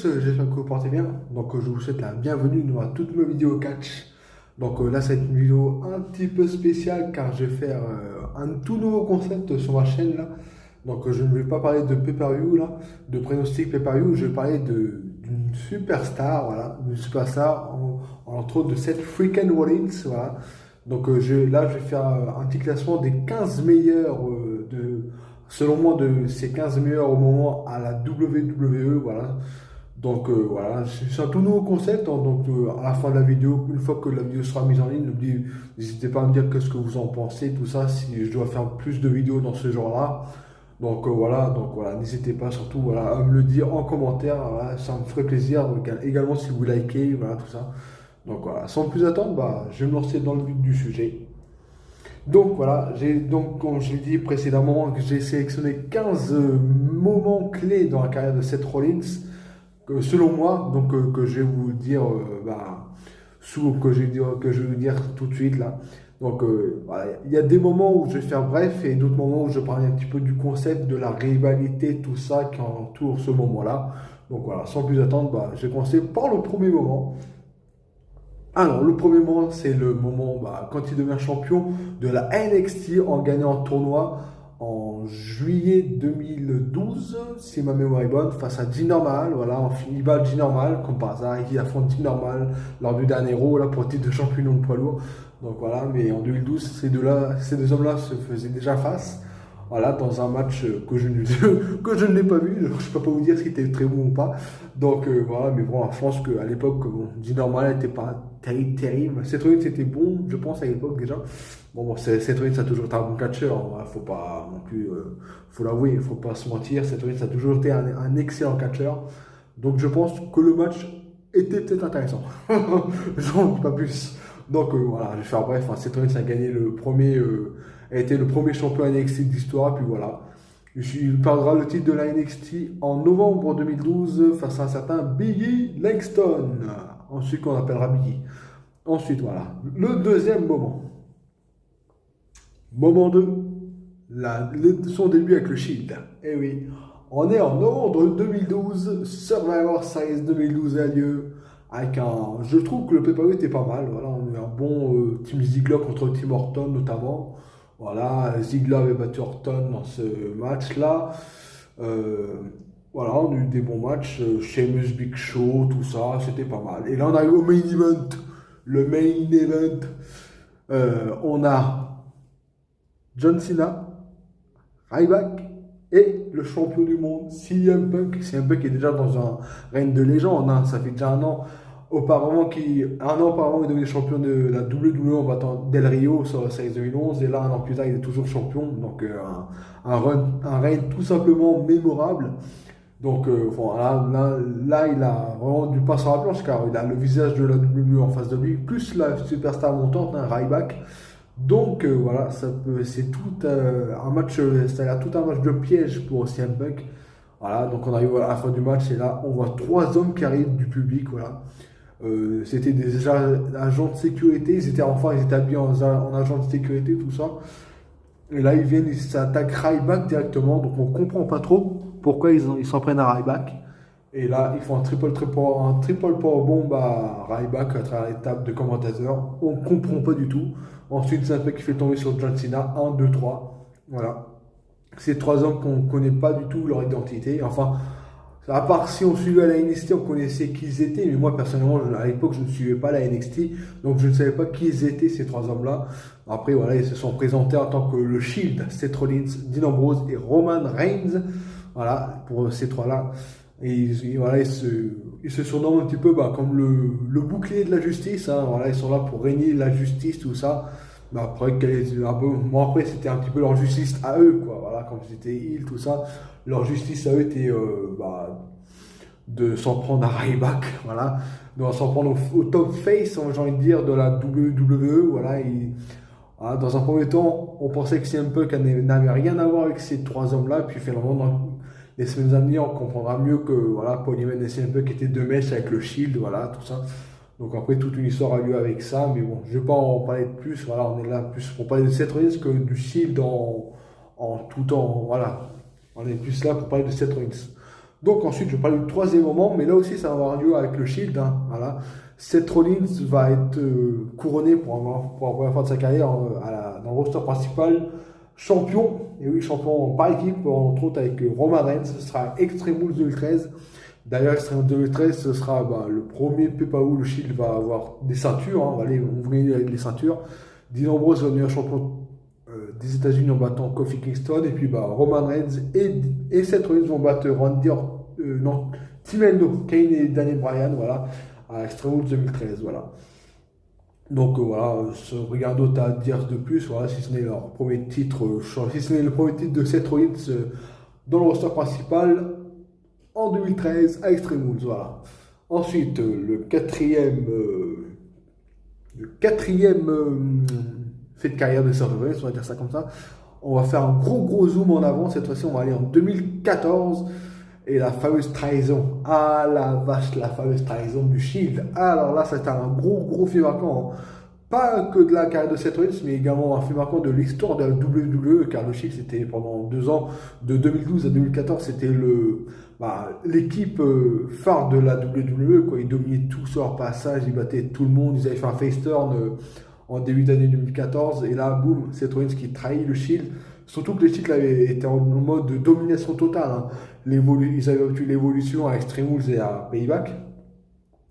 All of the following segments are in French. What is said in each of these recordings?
tous, j'espère que vous portez bien. Donc je vous souhaite la bienvenue dans toutes mes vidéos catch. Donc là, c'est une vidéo un petit peu spéciale car je vais faire un tout nouveau concept sur ma chaîne là. Donc je ne vais pas parler de pay-per-view là, de pronostic pay-per-view, je vais parler d'une superstar, voilà, d'une superstar entre autres de Seth freaking Rollins, voilà. Donc là, je vais faire un petit classement des 15 meilleurs selon moi, de ces 15 meilleurs au moment à la WWE, voilà. Donc voilà, c'est un tout nouveau concept, hein. Donc à la fin de la vidéo, une fois que la vidéo sera mise en ligne, n'hésitez pas à me dire qu'est-ce que vous en pensez, tout ça, si je dois faire plus de vidéos dans ce genre-là. Donc voilà, n'hésitez pas surtout voilà, à me le dire en commentaire, voilà, ça me ferait plaisir. Donc, également si vous likez, voilà, tout ça. Donc voilà, sans plus attendre, bah, je vais me lancer dans le vif du sujet. Donc voilà, comme je l'ai dit précédemment, j'ai sélectionné 15 moments clés dans la carrière de Seth Rollins, selon moi, donc que je vais vous dire, que je vais vous dire tout de suite là. Donc voilà, il y a des moments où je vais faire bref et d'autres moments où je parle un petit peu du concept, de la rivalité, tout ça qui entoure ce moment-là. Donc voilà, sans plus attendre, bah, je vais commencer par le premier moment. Alors, le premier moment, c'est le moment quand il devient champion de la NXT en gagnant un tournoi en juillet 2012, si ma mémoire est bonne, face à G-Normal. Voilà, il bat G-Normal, comme par hasard, il affronte G-Normal lors du dernier Raw là, pour le titre de champion de poids lourd. Donc voilà, mais en 2012, ces deux hommes-là se faisaient déjà face. Voilà, dans un match que je ne l'ai pas vu, je ne peux pas vous dire si c'était très bon ou pas. Donc voilà, mais bon, je pense qu'à l'époque, bon, dit normal n'était pas terrible. Seth Rollins c'était bon, je pense, à l'époque déjà. Bon, Seth Rollins a toujours été un bon catcheur, hein, voilà, faut pas non plus, faut l'avouer, il faut pas se mentir. Seth Rollins a toujours été un excellent catcheur. Donc je pense que le match était peut-être intéressant. J'en dis pas plus. Donc voilà, je vais faire bref, hein, Seth Rollins a gagné a été le premier champion NXT d'histoire, puis voilà. Il perdra le titre de la NXT en novembre 2012 face à un certain Biggie Langston, ensuite qu'on appellera Biggie. Ensuite, voilà. Le deuxième moment. Moment 2, son début avec le Shield. Eh oui, on est en novembre 2012, Survivor Series 2012 a lieu. Je trouve que le pay-per-view était pas mal. Voilà, on a eu un bon Team Ziggler contre Team Orton notamment. Voilà, Ziggler avait battu Orton dans ce match-là. Voilà, on a eu des bons matchs. Sheamus, Big Show, tout ça, c'était pas mal. Et là, on arrive au main event. Le main event. On a John Cena, Ryback et le champion du monde, CM Punk. CM Punk est déjà dans un règne de légende, hein. Ça fait déjà un an auparavant, il est devenu champion de la WWE en battant Del Rio sur la série 2011. Et là, un an plus tard, il est toujours champion. Donc, un règne tout simplement mémorable. Donc, là, il a vraiment du pas sur la planche car il a le visage de la WWE en face de lui, plus la superstar montante, hein, Ryback. Donc voilà, c'est tout un match, c'est-à-dire tout un match de piège pour CM Punk. Voilà, donc on arrive à la fin du match et là on voit trois hommes qui arrivent du public, voilà. C'était des agents de sécurité, ils étaient habillés en agents de sécurité, tout ça. Et là ils s'attaquent Ryback directement, donc on comprend pas trop pourquoi ils s'en prennent à Ryback. Et là, ils font un triple powerbomb à Ryback à travers les tables de commentateurs. On ne comprend pas du tout. Ensuite, c'est un peu qui fait tomber sur John Cena. 1, 2, 3. Voilà. Ces trois hommes qu'on ne connaît pas du tout leur identité. Enfin, à part si on suivait la NXT, on connaissait qui ils étaient. Mais moi, personnellement, à l'époque, je ne suivais pas la NXT. Donc, je ne savais pas qui ils étaient, ces trois hommes-là. Après, voilà, ils se sont présentés en tant que le Shield, Seth Rollins, Dean Ambrose et Roman Reigns. Voilà, pour ces trois-là. Et voilà, ils se surnomment un petit peu comme le bouclier de la justice, hein. Voilà, ils sont là pour régner la justice, tout ça. Mais après, après, c'était un petit peu leur justice à eux, quoi. Voilà, comme c'était heal, tout ça. Leur justice à eux était de s'en prendre à Ryback, voilà. De s'en prendre au top face, hein, j'ai envie de dire, de la WWE. Voilà, voilà, dans un premier temps, on pensait que CM Punk n'avait rien à voir avec ces trois hommes-là. Puis finalement, dans les semaines à venir, on comprendra mieux que voilà, Paul Heyman et CM Punk étaient deux mèches avec le Shield, voilà, tout ça. Donc après, toute une histoire a lieu avec ça. Mais bon, je ne vais pas en parler de plus. Voilà, on est là plus pour parler de Seth Rollins que du Shield en tout temps. Voilà, on est plus là pour parler de Seth Rollins. Donc ensuite, je parle du troisième moment, mais là aussi, ça va avoir lieu avec le Shield. Hein, voilà. Seth Rollins va être couronné pour la première fois de sa carrière dans le roster principal champion, et oui, champion par équipe, entre autres avec Roman Reigns. Ce sera Extreme Rules 2013. D'ailleurs, Extreme Rules 2013, ce sera le premier pay-per-view où le Shield va avoir des ceintures. Hein, on va aller ouvrir les ceintures. Dean Ambrose va devenir champion des États-Unis en battant Kofi Kingston, et puis Roman Reigns et Seth Rollins vont battre Team Endo, Kane et Daniel Bryan, voilà, à Extreme Rules 2013, voilà. Donc voilà, rien d'autre à dire de plus, voilà, si ce n'est leur premier titre, si ce n'est le premier titre de Seth Rollins dans le roster principal en 2013 à Extreme Rules, voilà. Ensuite, le quatrième fait de carrière de Seth Rollins, on va dire ça comme ça. On va faire un gros zoom en avant. Cette fois-ci, on va aller en 2014. Et la fameuse trahison. Ah la vache, la fameuse trahison du Shield. Alors là, c'était un gros film marquant. Hein. Pas que de la carrière de Seth Rollins, mais également un film marquant de l'histoire de la WWE. Car le Shield, c'était pendant 2 ans, de 2012 à 2014, c'était l'équipe phare de la WWE. Quoi. Ils dominaient tout sur leur passage, ils battaient tout le monde. Ils avaient fait un face turn en début d'année 2014. Et là, boum, Seth Rollins qui trahit le Shield. Surtout que le Shield était en mode de domination totale. Hein. Ils avaient obtenu l'évolution à Extreme Rules et à Payback.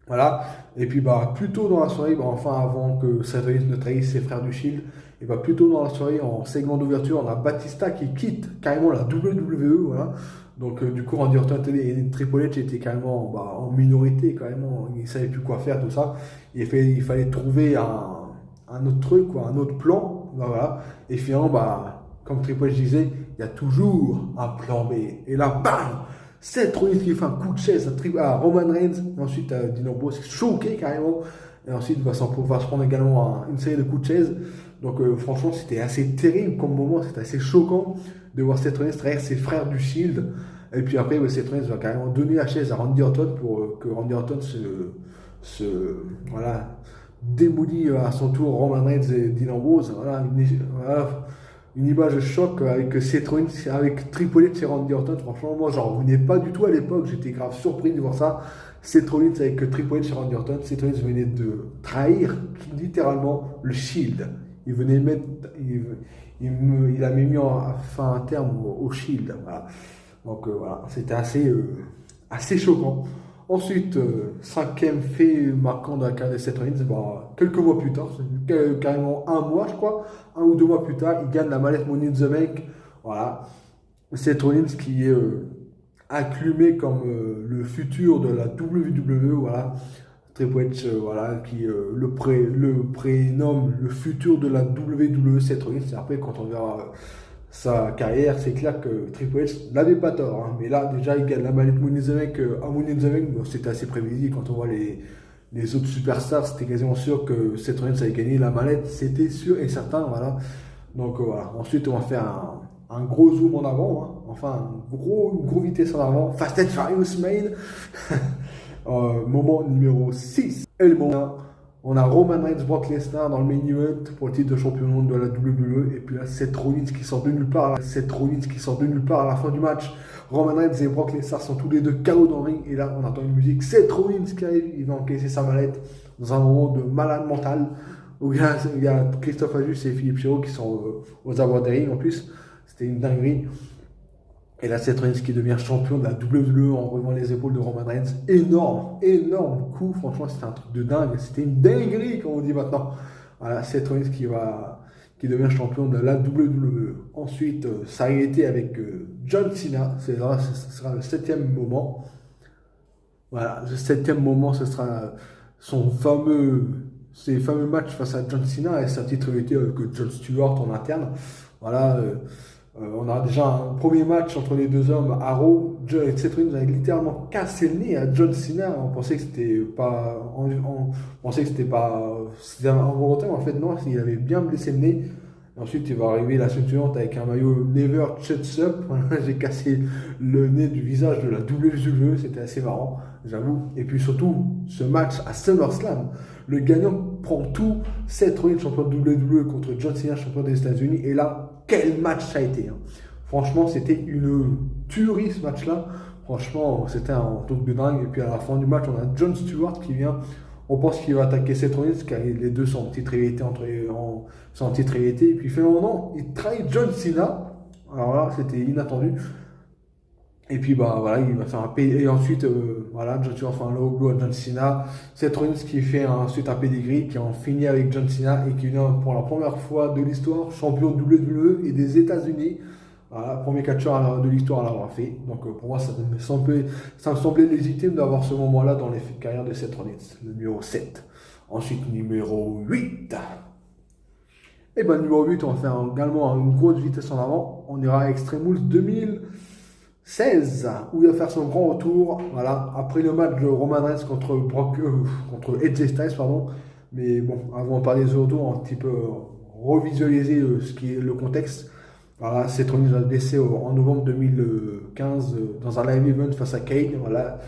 Voilà. Et puis plus tôt dans la soirée, enfin avant que Seth Rollins ne trahisse ses frères du Shield, et plus tôt dans la soirée, en segment d'ouverture, on a Batista qui quitte carrément la WWE. Voilà. Donc du coup, Randy Orton et Triple H étaient carrément en minorité, carrément. Ils ne savaient plus quoi faire, tout ça. Il fallait trouver un autre truc, quoi, un autre plan. Voilà. Et finalement, comme Triple H disait, il y a toujours un plan B. Et là, bam, Seth Rollins qui fait un coup de chaise à Roman Reigns. Et ensuite, Dean Ambrose choqué carrément. Et ensuite, va se prendre également une série de coups de chaise. Donc, franchement, c'était assez terrible comme moment. C'était assez choquant de voir Seth Rollins trahir ses frères du Shield. Et puis après, Seth Rollins va carrément donner la chaise à Randy Orton pour que Randy Orton démolit à son tour Roman Reigns et Dean Ambrose. Voilà, une image de choc avec Seth Rollins, avec Triple H et Randy Orton. Franchement, moi, j'en revenais pas du tout à l'époque. J'étais grave surpris de voir ça. Seth Rollins avec Triple H et Randy Orton. Seth Rollins venait de trahir littéralement le Shield. Il venait mettre, il a mis fin un terme au Shield. Voilà. Donc voilà, c'était assez choquant. Ensuite, cinquième fait marquant de la carrière de Seth Rollins, quelques mois plus tard, carrément un mois je crois, 1 ou 2 mois plus tard, il gagne la mallette Money in the Bank. Voilà. Seth Rollins qui est acclamé comme le futur de la WWE, voilà. Triple H, voilà, qui le prénomme le futur de la WWE, Seth Rollins. Et après, quand on verra sa carrière, c'est clair que Triple H n'avait pas tort. Hein. Mais là, déjà, il gagne la mallette Money in the Bank à Money in the Bank. Bon, c'était assez prévisible. Quand on voit les autres superstars, c'était quasiment sûr que Seth Rollins allait gagner la mallette. C'était sûr et certain. Voilà. Donc voilà. Ensuite, on va faire un gros zoom en avant. Hein. Enfin, une grosse vitesse en avant. Fast and Furious Main. Moment numéro 6. Et le moment. On a Roman Reigns, Brock Lesnar dans le main event pour le titre de champion du monde de la WWE. Et puis là, Seth Rollins qui sort de nulle part. À la fin du match. Roman Reigns et Brock Lesnar sont tous les deux KO dans le ring. Et là, on entend une musique. Seth Rollins qui arrive. Il va encaisser sa mallette dans un moment de malade mental. Où il y a Christophe Ajus et Philippe Chiro qui sont aux abords des rings en plus. C'était une dinguerie. Et là, Seth Rollins qui devient champion de la WWE en relevant les épaules de Roman Reigns. Énorme coup. Franchement, c'était un truc de dingue. C'était une dinguerie, comme on dit maintenant. Voilà, Seth Rollins qui devient champion de la WWE. Ensuite, ça a été avec John Cena. Ce sera le 7e moment. Voilà, le 7e moment, ce sera ses fameux matchs face à John Cena et sa petite rivalité avec Jon Stewart en interne. Voilà. On a déjà un premier match entre les deux hommes à Raw. Seth Rollins a littéralement cassé le nez à John Cena. On pensait que c'était c'était involontaire, mais en fait non, il avait bien blessé le nez. Et ensuite il va arriver la semaine suivante avec un maillot Never Shuts Up. J'ai cassé le nez du visage de la WWE, c'était assez marrant, j'avoue. Et puis surtout, ce match à SummerSlam, le gagnant prend tout. Seth Rollins, champion de WWE contre John Cena, champion des États-Unis. Et là, quel match ça a été, hein. Franchement, c'était une tuerie ce match-là. Franchement, c'était un truc de dingue. Et puis à la fin du match, on a Jon Stewart qui vient. On pense qu'il va attaquer Seth Rollins car les deux sont en petite rivalité sont en petite rivalité. Et puis finalement, non, il trahit John Cena. Alors là, c'était inattendu. Et puis bah voilà, il va faire un et ensuite voilà, John Cena fait un low blow à John Cena. Seth Rollins qui fait ensuite un pedigree, qui en finit avec John Cena et qui vient pour la première fois de l'histoire champion WWE et des États-Unis. Voilà, premier catcheur de l'histoire à l'avoir fait. Donc pour moi, ça me semblait légitime d'avoir ce moment-là dans les carrières de Seth Rollins, le numéro 7. Ensuite, numéro 8. Et ben numéro 8, on va faire également une grosse vitesse en avant. On ira à Extreme Rules 2016, où il va faire son grand retour. Voilà, après le match de Roman Reigns contre Edge Styles, pardon. Mais bon, avant de parler des retours, on va un petit peu revisualiser ce qui est le contexte. Voilà, Seth Rollins va se blesser en novembre 2015 dans un live event face à Kane. Voilà,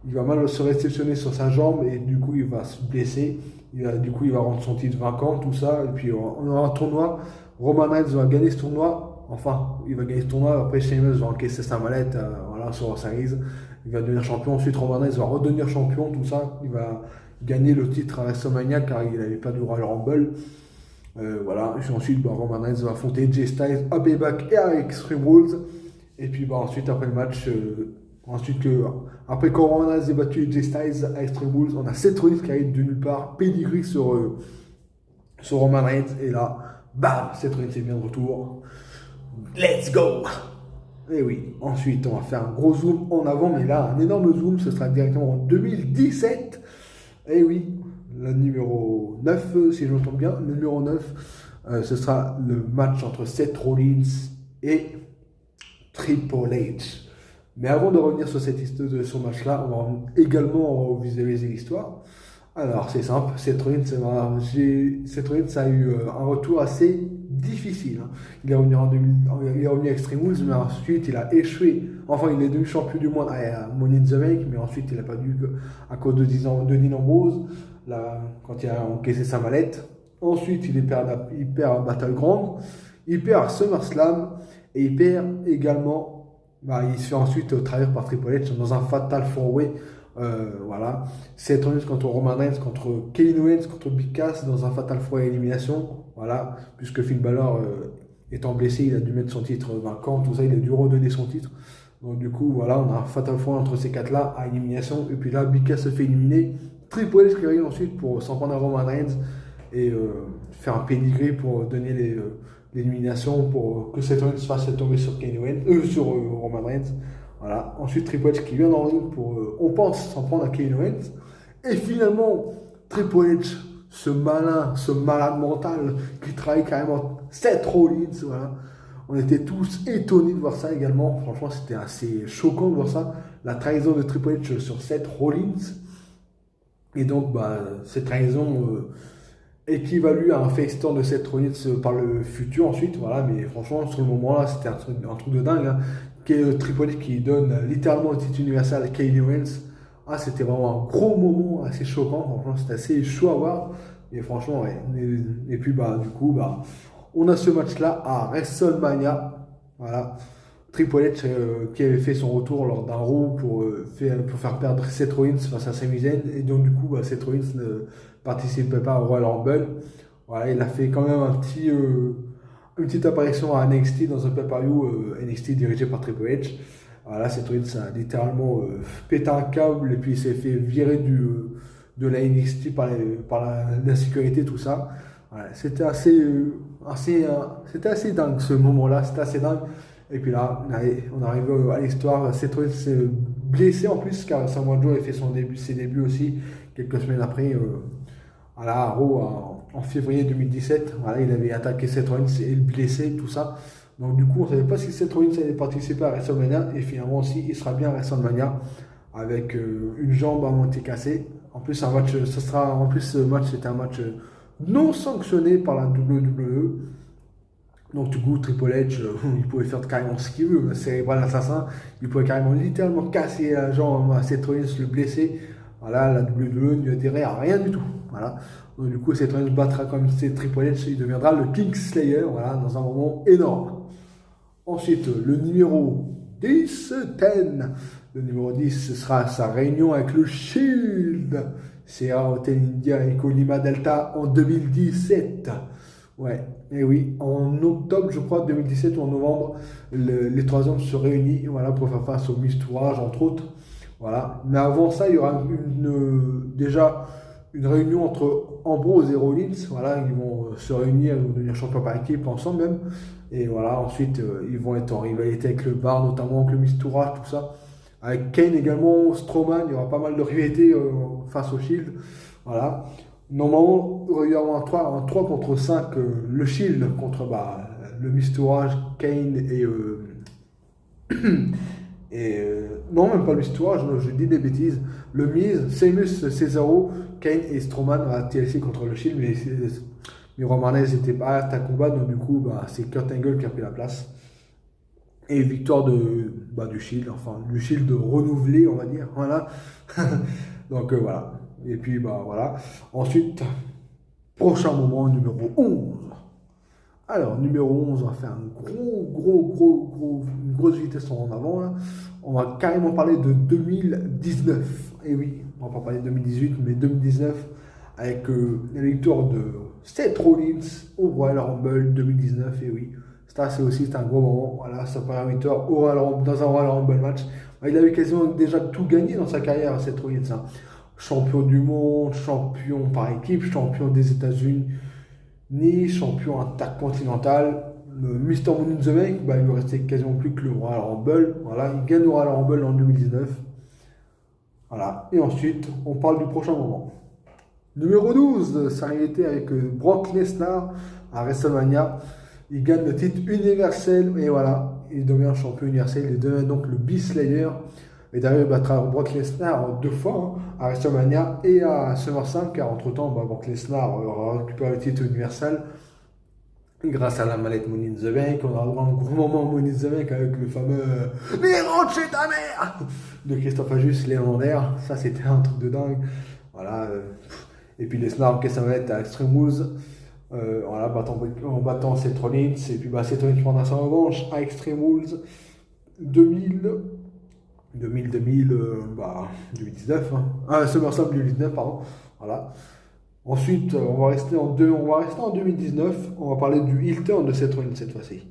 il va mal se réceptionner sur sa jambe et du coup il va se blesser. Du coup il va rendre son titre vacant, tout ça. Et puis on aura un tournoi. Roman Reigns va gagner ce tournoi. Enfin, il va gagner ce tournoi. Après, Sheamus va encaisser sa mallette voilà, sur Series. Il va devenir champion. Ensuite, Roman Reigns va redevenir champion, tout ça. Il va gagner le titre à WrestleMania car il n'avait pas de Royal Rumble. Voilà, et puis ensuite Roman Reigns va affronter Jay Styles à Payback et à Extreme Rules. Et puis ensuite, après le match, après que Roman Reigns ait battu Jay Styles à Extreme Rules, on a Seth Rollins qui arrive de nulle part, pedigree sur Roman Reigns. Et là, bam, Seth Rollins est bien de retour. Let's go! Et oui, ensuite on va faire un gros zoom en avant, mais là, un énorme zoom, ce sera directement en 2017. Et oui, le numéro 9, si je me trompe bien, le numéro 9, ce sera le match entre Seth Rollins et Triple H. Mais avant de revenir sur ce match-là, on va également visualiser l'histoire. Alors, c'est simple, Seth Rollins a eu un retour assez difficile. Hein. Il est revenu à Extreme Rules, mais ensuite il a échoué. Enfin, il est devenu champion du monde à Money in the Bank, mais ensuite il n'a pas dû à cause de Dean Ambrose, là, quand il a encaissé sa mallette. Ensuite, il perd à Battleground, il perd à SummerSlam, et il perd également. Il se fait ensuite trahir par Triple H dans un Fatal 4-Way. Voilà, Seth Rollins contre Roman Reigns, contre Kevin Owens, contre Big Cass dans un Fatal 4-Way élimination. Voilà, puisque Finn Balor étant blessé, il a dû mettre son titre vacant, tout ça, il a dû redonner son titre. Donc du coup, voilà, on a un Fatal 4-Way entre ces quatre-là à élimination. Et puis là, Big Cass se fait éliminer. Triple H qui arrive ensuite pour s'en prendre à Roman Reigns et faire un pedigree pour donner l'élimination pour que Seth Rollins fasse tomber sur Roman Reigns. Voilà. Ensuite, Triple H qui vient dans le ring pour, on pense, s'en prendre à Kevin Owens. Et finalement, Triple H, ce malade mental qui trahit carrément Seth Rollins. Voilà. On était tous étonnés de voir ça également. Franchement, c'était assez choquant de voir ça. La trahison de Triple H sur Seth Rollins. Et donc, cette trahison équivalue à un face turn de Seth Rollins par le futur ensuite. Voilà. Mais franchement, sur le moment-là, c'était un truc de dingue. Hein. Triple H qui donne littéralement le titre universel à Kevin Owens. C'était vraiment un gros moment assez choquant. Franchement, c'était assez chaud à voir. Et franchement, ouais. Et puis, du coup, on a ce match-là à WrestleMania. Voilà. Triple H qui avait fait son retour lors d'un Raw pour faire perdre Seth Rollins face à Sami Zayn. Et donc, du coup, Seth Rollins ne participait pas au Royal Rumble. Voilà, il a fait quand même une petite apparition à NXT dans un pay-per-view NXT dirigé par Triple H. Voilà, Seth Rollins a littéralement pété un câble et puis il s'est fait virer de la NXT par la sécurité, tout ça. Voilà, c'était assez dingue ce moment-là, c'était assez dingue. Et puis là, on arrive à l'histoire. Seth Rollins s'est blessé en plus car Samoa Joe avait fait ses débuts aussi quelques semaines après à Raw en février 2017. Voilà, il avait attaqué Seth Rollins et le blessé, tout ça. Donc du coup, on ne savait pas si Seth Rollins allait participer à WrestleMania. Et finalement aussi, il sera bien à WrestleMania avec une jambe à moitié cassée. En plus, ce match, c'était un match non sanctionné par la WWE. Donc du coup, Triple H, il pouvait faire carrément ce qu'il veut. Cérébral assassin, il pouvait carrément littéralement casser la jambe à Seth Rollins, le blesser. Voilà, la WWE ne lui adhérait à rien du tout. Voilà. Donc, du coup, Seth Rollins battra comme c'est Triple H, il deviendra le King Slayer, voilà, dans un moment énorme. Ensuite, le numéro 10, 10. Le numéro 10, ce sera sa réunion avec le Shield. Sierra Hotel India et Colima Delta en 2017. Ouais, et oui, en octobre, je crois, 2017 ou en novembre, les trois hommes se réunissent, voilà, pour faire face au Miss Tourage, entre autres. Voilà. Mais avant ça, il y aura déjà une réunion entre Ambrose et Rollins. Voilà, ils vont se réunir, ils vont devenir champions par équipe ensemble même. Et voilà, ensuite, ils vont être en rivalité avec le Bar, notamment avec le Miss Tourage, tout ça. Avec Kane également, Strowman, il y aura pas mal de rivalités face au Shield. Voilà. Normalement, il y aura un 3 contre 5, le Shield contre le Miss Tourage, Kane non, même pas le Miss Tourage, je dis des bêtises. Le Miz, Sheamus, Cesaro, Kane et Strowman à TLC contre le Shield, mais Roman Reigns n'était pas à combat, donc du coup, c'est Kurt Angle qui a pris la place. Et victoire du Shield, enfin, du Shield renouvelé, on va dire. Voilà. Donc voilà. Et puis, voilà. Ensuite, prochain moment, numéro 11. Alors, numéro 11, on va faire une grosse vitesse en avant. Là. On va carrément parler de 2019. Et oui, on va pas parler de 2018, mais 2019, avec la victoire de Seth Rollins au Royal Rumble 2019. Et oui, ça c'est aussi un gros moment. Voilà, sa première victoire dans un Royal Rumble match. Il avait quasiment déjà tout gagné dans sa carrière, Seth Rollins. Hein. Champion du monde, champion par équipe, champion des États-Unis, champion intercontinental, Mr. Money in the Bank, il lui restait quasiment plus que le Royal Rumble. Voilà, il gagne le Royal Rumble en 2019. Voilà, et ensuite, on parle du prochain moment. Numéro 12, sa rivalité avec Brock Lesnar à WrestleMania. Il gagne le titre universel et voilà, il devient champion universel. Il devient donc le Beast Slayer. Et d'ailleurs, il battra Brock Lesnar 2 fois à WrestleMania et à SummerSlam, car entre-temps, Brock Lesnar aura récupéré le titre universel grâce à la mallette Money in the Bank. On aura un gros moment Money in the Bank avec le fameux « Mais rentre chez ta mère !» de Christophe Ajus, légendaire. Ça, c'était un truc de dingue. Voilà. Et puis Lesnar encaisse sa mallette à Extreme Rules. Voilà, en battant Seth Rollins. Et puis Seth Rollins prendra sa revanche à Extreme Rules 2019, SummerSlam 2019, pardon. Voilà. Ensuite, on va rester en 2019. On va parler du heel turn de Seth Rollins cette fois-ci.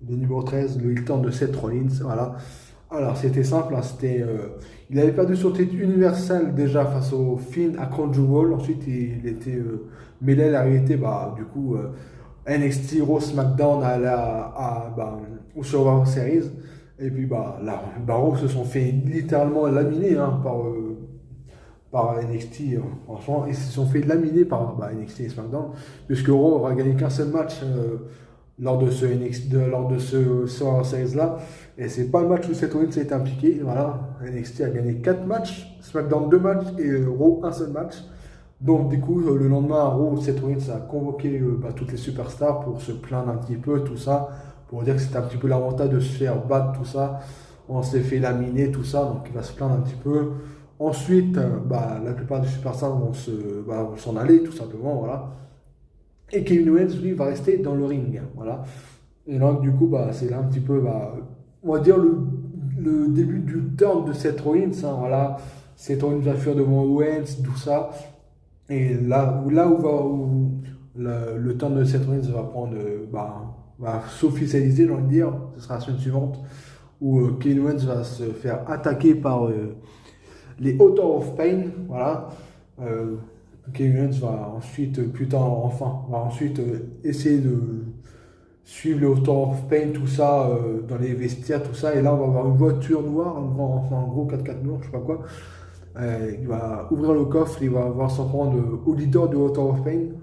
Le numéro 13, le heel turn de Seth Rollins. Voilà. Alors, c'était simple. Hein, il avait perdu son titre universel déjà face au Finn à Crown Jewel. Ensuite, il était mêlé à la réalité. Du coup, NXT, Raw, SmackDown au Survivor Series. Et puis, Raw se sont fait littéralement laminer par NXT. Franchement, ils se sont fait laminer par NXT et SmackDown. Puisque Raw aura gagné qu'un seul match lors de ce Survivor Series là. Et c'est pas le match où Seth Rollins a été impliqué. Voilà, NXT a gagné 4 matchs, SmackDown 2 matchs et Raw un seul match. Donc du coup, le lendemain à Raw, Seth Rollins a convoqué toutes les superstars pour se plaindre un petit peu, tout ça. Pour dire que c'était un petit peu l'avantage de se faire battre, tout ça. On s'est fait laminer, tout ça, donc il va se plaindre un petit peu. Ensuite, la plupart des superstars vont s'en aller, tout simplement, voilà. Et Kevin Owens, lui, va rester dans le ring, voilà. Et donc, du coup, c'est là un petit peu, on va dire, le début du turn de Seth Rollins, hein, voilà. Seth Rollins va fuir devant Owens, tout ça. Et là où le turn de Seth Rollins va prendre, va s'officialiser, j'ai envie de dire, ce sera la semaine suivante, où Kevin Owens va se faire attaquer par les Authors of Pain, voilà. Kevin Owens va ensuite, essayer de suivre les Authors of Pain, tout ça, dans les vestiaires, tout ça, et là on va avoir une voiture noire, un gros 4x4 noir, je sais pas quoi. Il va ouvrir le coffre, il va s'en prendre au leader du Author of Pain.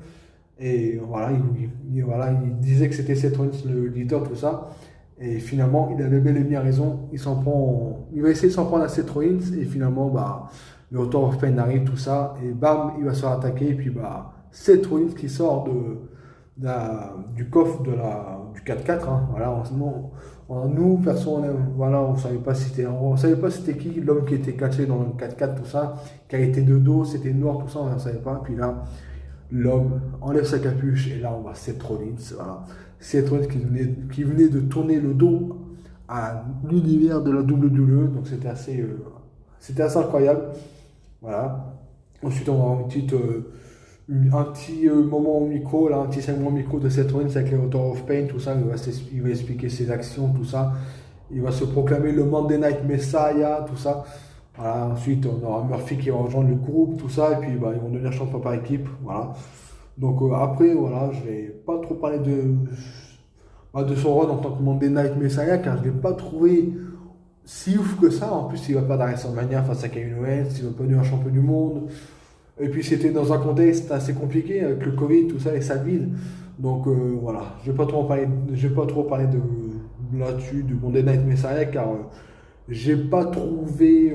Et voilà, il disait que c'était Seth Rollins le leader, tout ça. Et finalement, il avait bel et bien raison. Il va essayer de s'en prendre à Seth Rollins. Et finalement, le Author of Pain arrive, tout ça. Et bam, il va se faire attaquer. Et puis, Seth Rollins qui sort du coffre du 4x4. Hein. Voilà, nous, personne, voilà, on ne savait pas si c'était qui l'homme qui était caché dans le 4x4, tout ça. Qui a été de dos, c'était noir, tout ça, on ne savait pas. Puis là, l'homme enlève sa capuche et là on voit Seth Rollins. Voilà. Seth Rollins qui venait de tourner le dos à l'univers de la WWE, donc c'était assez incroyable. Voilà. Ensuite, on va avoir un petit moment au micro, là, un petit segment au micro de Seth Rollins avec les Author of Pain, tout ça. Il va expliquer ses actions, tout ça. Il va se proclamer le Monday Night Messiah, tout ça. Voilà. Ensuite, on aura Murphy qui va rejoindre le groupe, tout ça. Et puis, bah, ils vont devenir champions par équipe. Voilà. Donc, après, voilà, je vais pas trop parler de son rôle en tant que Monday Night Messiah, car je ne l'ai pas trouvé si ouf que ça. En plus, il va pas dans WrestleMania face à Kevin Owens, il va pas devenir champion du monde. Et puis, c'était dans un contexte assez compliqué avec le Covid, tout ça, et sa ville. Donc, voilà, je vais pas trop parler de là-dessus, du Monday Night Messiah, car j'ai pas trouvé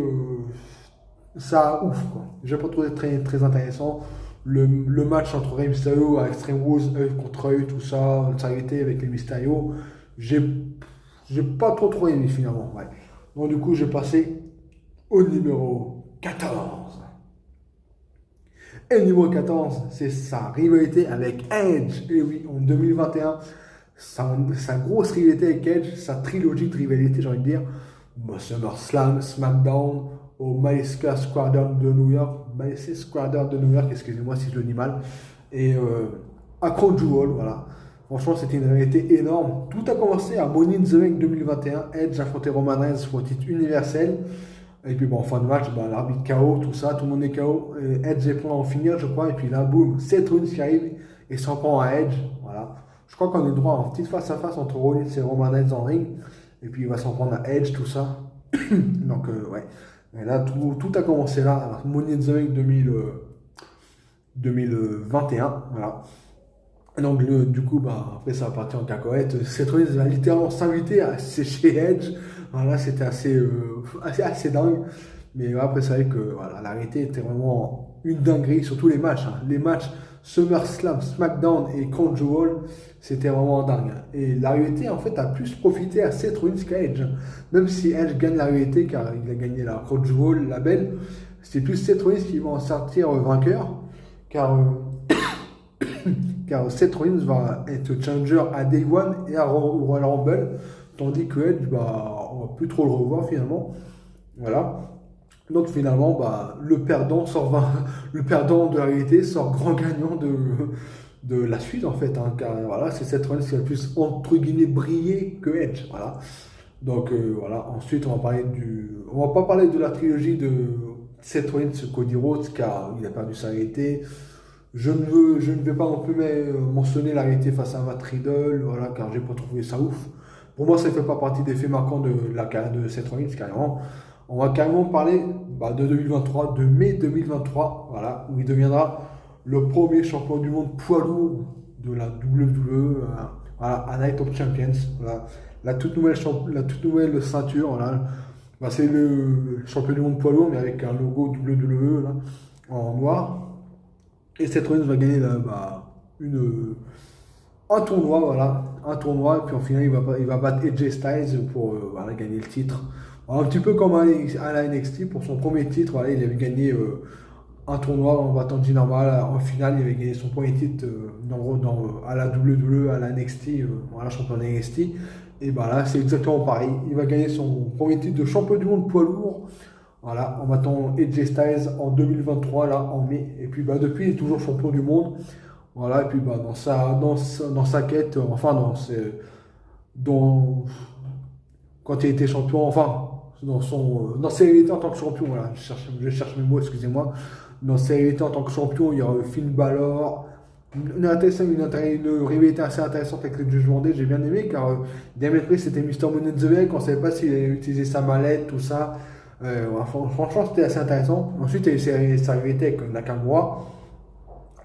ça ouf, quoi. J'ai pas trouvé très, très intéressant. Le match entre Rey Mysterio à Extreme Rules, œil contre œil, tout ça, ça a été avec les Mysterio, j'ai pas trop aimé finalement. Ouais. Donc du coup, j'ai passé au numéro 14. Et le numéro 14, c'est sa rivalité avec Edge. Et oui, en 2021, sa grosse rivalité avec Edge, sa trilogie de rivalité, j'ai envie de dire. SummerSlam, SmackDown, au Madison Square Garden de New York. Madison Square Garden de New York, excusez-moi si je le dis mal. Et à Crown Jewel, voilà. Franchement, c'était une réalité énorme. Tout a commencé à Money in the Bank 2021. Edge affrontait Roman Reigns pour le titre universel. Et puis bon, en fin de match, bah, l'arbitre KO, tout ça, tout le monde est KO. Edge est prêt à en finir, je crois. Et puis là, boum, Seth Rollins qui arrive et s'en prend à Edge. Voilà. Je crois qu'on a le droit à une petite face-à-face entre Rollins et Roman Reigns en ring. Et puis il va s'en prendre à Edge, tout ça. Donc, ouais. Et là, tout a commencé là. Alors, Money in the Bank 2021. Voilà. Et donc, du coup, bah, après, ça va partir en cacahuète. Seth Rollins va littéralement s'inviter à sécher Edge. Voilà, c'était assez dingue. Mais après, c'est vrai que voilà, la réalité était vraiment une dinguerie, surtout les matchs. Hein. Les matchs SummerSlam, SmackDown et Crown Jewel, c'était vraiment dingue. Et la réalité, en fait, a plus profité à Seth Rollins qu'à Edge. Même si Edge gagne la réalité, car il a gagné la Crown Jewel, la belle, c'est plus Seth Rollins qui va en sortir vainqueur. Car Seth Rollins va être challenger à Day One et à Royal Rumble, tandis que Edge, bah, on va plus trop le revoir finalement. Voilà. Donc finalement, bah, le perdant de la réalité sort grand gagnant de la suite en fait. Hein, car voilà, c'est Seth Rollins qui a le plus entre guillemets brillé que Edge. Voilà. Donc voilà. Ensuite, on va pas parler de la trilogie de Seth Rollins, Cody Rhodes, car il a perdu sa réalité. Je ne vais pas non plus mentionner la réalité face à Matt Riddle, voilà, car j'ai pas trouvé ça ouf. Pour moi, ça ne fait pas partie des faits marquants de la carrière de Seth Rollins, carrément. On va carrément parler de 2023, de mai 2023, voilà, où il deviendra le premier champion du monde poids lourd de la WWE, voilà, à Night of Champions, voilà, la toute nouvelle ceinture, voilà. Bah, c'est le champion du monde poids lourd, mais avec un logo WWE là, en noir. Et Seth Rollins va gagner un tournoi, voilà, un tournoi, et puis en finale il va battre AJ Styles pour voilà, gagner le titre. Un petit peu comme à la NXT pour son premier titre, voilà, il avait gagné un tournoi en battant Jinder Mahal. En finale, il avait gagné son premier titre à la WWE, à la NXT, voilà, champion de NXT. Et bah là, c'est exactement pareil. Il va gagner son premier titre de champion du monde poids lourd. Voilà, en battant AJ Styles en 2023, là, en mai. Et puis, bah, depuis, il est toujours champion du monde. Voilà, et puis, bah, dans sa quête, quand il était champion, enfin, dans ses réalités en tant que champion, voilà, je cherche mes mots, excusez-moi. Dans ses réalités en tant que champion, il y a Finn Balor. Une rivalité assez intéressante avec le Judgment Day, j'ai bien aimé, car Damien Priest, c'était Mr. Money in the Bank, on ne savait pas s'il allait utiliser sa mallette, tout ça. Franchement, c'était assez intéressant. Ensuite, il y a eu sa rivalité avec Nakamura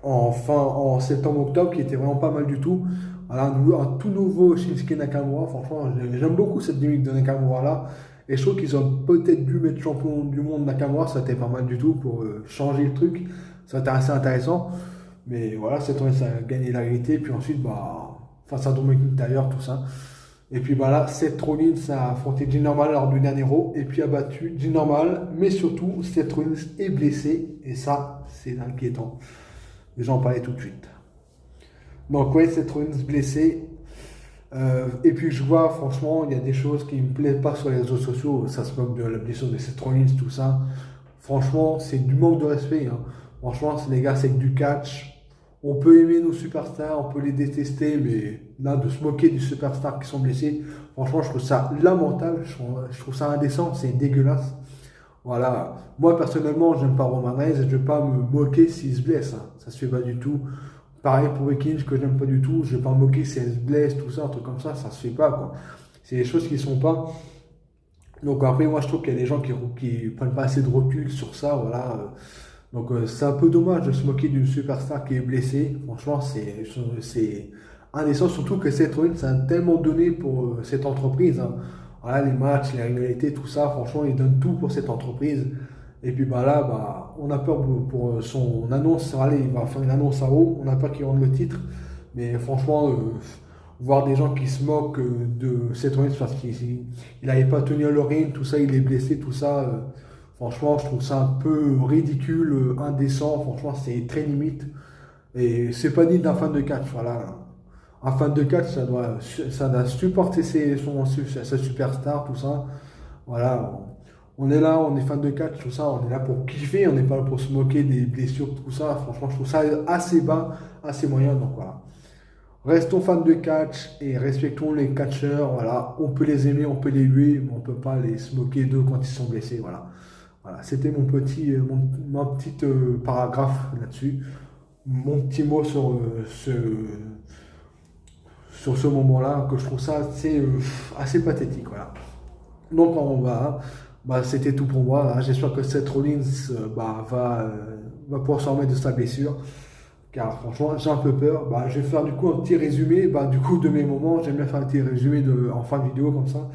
en septembre-octobre, qui était vraiment pas mal du tout. Voilà, un tout nouveau Shinsuke Nakamura. Franchement, j'aime beaucoup cette gimmick de Nakamura là. Et je trouve qu'ils ont peut-être dû mettre champion du monde Nakamura, ça était pas mal du tout pour changer le truc. Ça a été assez intéressant. Mais voilà, cette année, ça a gagné la réalité. Puis ensuite, bah, face à Drew McIntyre, tout ça. Et puis bah là, Seth Rollins a affronté Jinder Mahal lors du dernier Raw et puis a battu Jinder Mahal, mais surtout Seth Rollins est blessé et ça, c'est inquiétant. J'en parlais tout de suite. Donc ouais, Seth Rollins blessé. Et puis je vois, franchement, il y a des choses qui me plaisent pas sur les réseaux sociaux. Ça se moque de la blessure de Seth Rollins, tout ça. Franchement, c'est du manque de respect, hein. Franchement, les gars, c'est que du catch. On peut aimer nos superstars, on peut les détester, mais là, de se moquer des superstars qui sont blessés, franchement, je trouve ça lamentable. Je trouve ça indécent, c'est dégueulasse. Voilà. Moi, personnellement, j'aime pas Roman Reigns et je vais pas me moquer s'il se blesse, hein. Ça se fait pas du tout. Pareil pour Becky Lynch, que j'aime pas du tout. Je vais pas me moquer si elle se blesse, tout ça, un truc comme ça se fait pas, quoi. C'est des choses qui sont pas. Donc après, moi, je trouve qu'il y a des gens qui prennent pas assez de recul sur ça, voilà. Donc c'est un peu dommage de se moquer d'une superstar qui est blessée. Franchement, c'est indécent, surtout que Seth Rollins a tellement donné pour cette entreprise, hein. Voilà, les matchs, les rivalités, tout ça, franchement, il donne tout pour cette entreprise. Et puis bah là, bah, on a peur pour son annonce. Allez, il va faire une annonce à haut. On a peur qu'il rende le titre. Mais franchement, voir des gens qui se moquent de Seth Rollins parce qu'il n'avait pas tenu le ring, tout ça, il est blessé, tout ça. Franchement, je trouve ça un peu ridicule, indécent. Franchement, c'est très limite. Et c'est pas dit d'un fan de catch. Voilà. Un fan de catch, ça doit supporter sa superstar, tout ça. Voilà. On est là, on est fan de catch, tout ça. On est là pour kiffer, on n'est pas là pour se moquer des blessures, tout ça. Franchement, je trouve ça assez bas, assez moyen. Donc voilà. Restons fans de catch et respectons les catcheurs. Voilà. On peut les aimer, on peut les huer, mais on ne peut pas les se moquer d'eux quand ils sont blessés. Voilà. Voilà, c'était mon petit paragraphe là-dessus, mon petit mot sur ce moment-là, que je trouve ça assez pathétique. Voilà. Donc on va, bah, c'était tout pour moi, hein. J'espère que Seth Rollins va pouvoir s'en remettre de sa blessure, car franchement j'ai un peu peur. Bah, je vais faire du coup un petit résumé du coup, de mes moments. J'aime bien faire un petit résumé en fin de vidéo comme ça.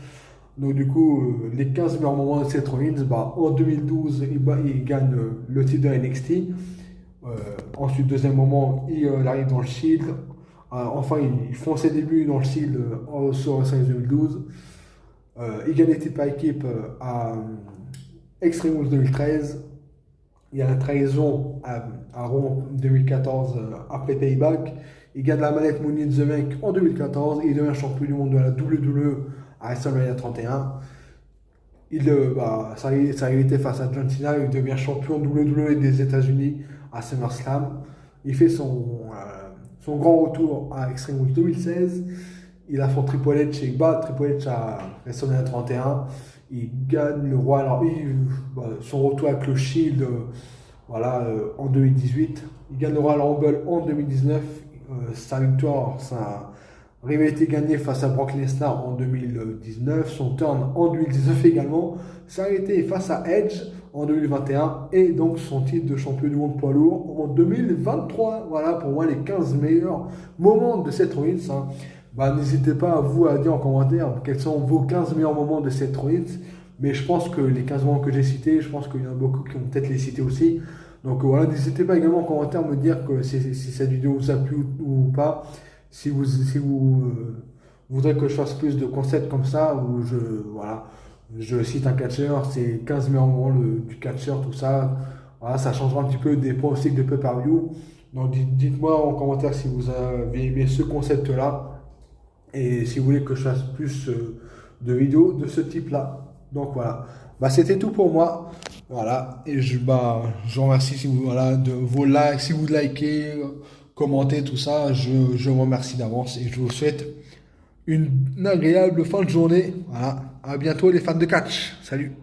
Donc du coup, les 15 meilleurs moments de Seth Rollins, en 2012, il gagne le titre de NXT. Ensuite, deuxième moment, il arrive dans le Shield. Enfin, ils font ses débuts dans le Shield sur SummerSlam 2012. Il gagne les titres par équipe à Extreme Rules 2013. Il y a la trahison à Raw 2014 après Payback. Il gagne la manette Money in the Bank en 2014. Il devient champion du monde de la WWE à WrestleMania 31. Sa rivalité face à John Cena, il devient champion WWE des États-Unis à SummerSlam. Il fait son grand retour à Extreme Rules 2016. Il affronte Triple H et il bat Triple H à WrestleMania 31. Il gagne le roi. Alors, son retour avec le Shield en 2018. Il gagne le Royal Rumble en 2019. Sa victoire, sa rivalité gagnée face à Brock Lesnar en 2019. Son turn en 2019 également. Sa rivalité face à Edge en 2021. Et donc son titre de champion du monde poids lourd en 2023. Voilà pour moi les 15 meilleurs moments de Seth Rollins, hein. N'hésitez pas à dire en commentaire quels sont vos 15 meilleurs moments de Seth Rollins. Mais je pense que les 15 moments que j'ai cités, je pense qu'il y en a beaucoup qui vont peut-être les citer aussi. Donc voilà, n'hésitez pas également en commentaire à me dire si cette vidéo vous a plu ou pas. Si vous voudrez que je fasse plus de concepts comme ça, où je cite un catcheur, c'est 15 meilleurs moments du catcheur, tout ça. Voilà, ça changera un petit peu des pronostics de pay-per-view. Donc dites-moi en commentaire si vous avez aimé ce concept-là. Et si vous voulez que je fasse plus de vidéos de ce type-là. Donc voilà. C'était tout pour moi. Voilà. Et je vous remercie si de vos likes, si vous likez, commentez tout ça. Je vous remercie d'avance et je vous souhaite une agréable fin de journée. Voilà. À bientôt les fans de catch. Salut.